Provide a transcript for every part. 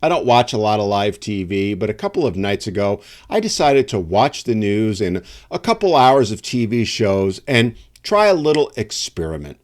I don't watch a lot of live TV, but a couple of nights ago, I decided to watch the news and a couple hours of TV shows and try a little experiment.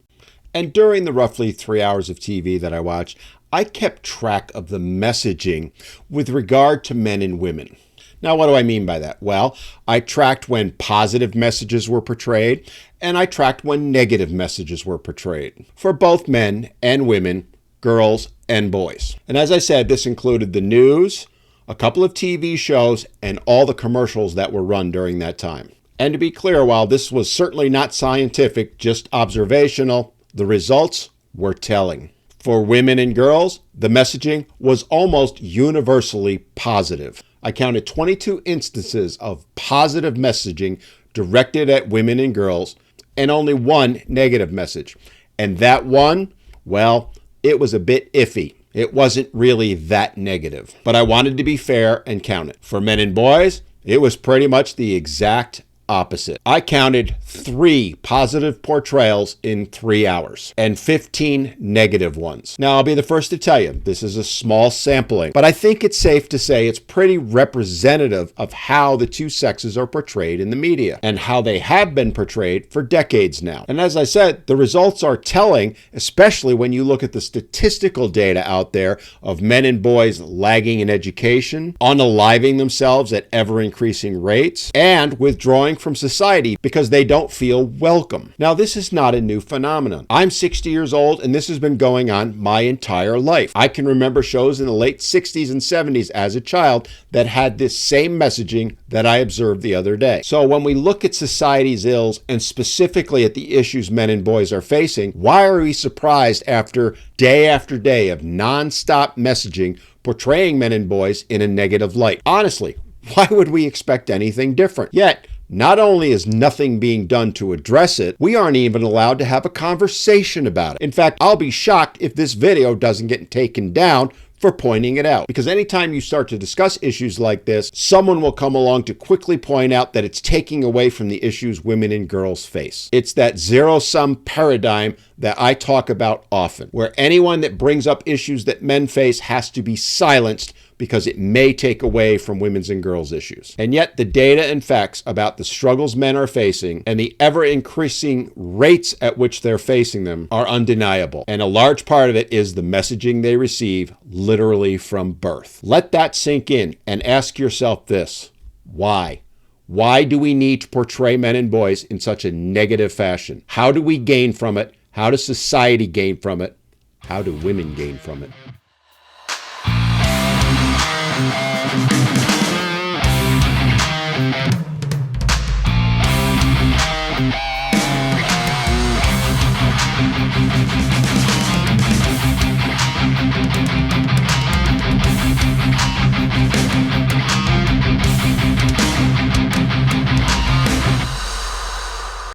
And during the roughly 3 hours of TV that I watched, I kept track of the messaging with regard to men and women. Now, what do I mean by that? Well, I tracked when positive messages were portrayed, and I tracked when negative messages were portrayed for both men and women, girls and boys. And as I said, this included the news, a couple of TV shows, and all the commercials that were run during that time. And to be clear, while this was certainly not scientific, just observational, the results were telling. For women and girls, the messaging was almost universally positive. I counted 22 instances of positive messaging directed at women and girls, and only one negative message. And that one, well, it was a bit iffy. It wasn't really that negative. But I wanted to be fair and count it. For men and boys, it was pretty much the exact opposite. I counted 3 positive portrayals in 3 hours and 15 negative ones. Now, I'll be the first to tell you, this is a small sampling, but I think it's safe to say it's pretty representative of how the two sexes are portrayed in the media and how they have been portrayed for decades now. And as I said, the results are telling, especially when you look at the statistical data out there of men and boys lagging in education, unaliving themselves at ever-increasing rates, and withdrawing from society because they don't feel welcome. Now, this is not a new phenomenon. I'm 60 years old, and this has been going on my entire life. I can remember shows in the late 60s and 70s as a child that had this same messaging that I observed the other day. So when we look at society's ills, and specifically at the issues men and boys are facing, why are we surprised after day of non-stop messaging portraying men and boys in a negative light? Honestly, why would we expect anything different? Yet, not only is nothing being done to address it, we aren't even allowed to have a conversation about it. In fact, I'll be shocked if this video doesn't get taken down for pointing it out. Because anytime you start to discuss issues like this, someone will come along to quickly point out that it's taking away from the issues women and girls face. It's that zero-sum paradigm that I talk about often, where anyone that brings up issues that men face has to be silenced because it may take away from women's and girls' issues. And yet the data and facts about the struggles men are facing and the ever-increasing rates at which they're facing them are undeniable. And a large part of it is the messaging they receive literally from birth. Let that sink in and ask yourself this: why? Why do we need to portray men and boys in such a negative fashion? How do we gain from it? How does society gain from it? How do women gain from it?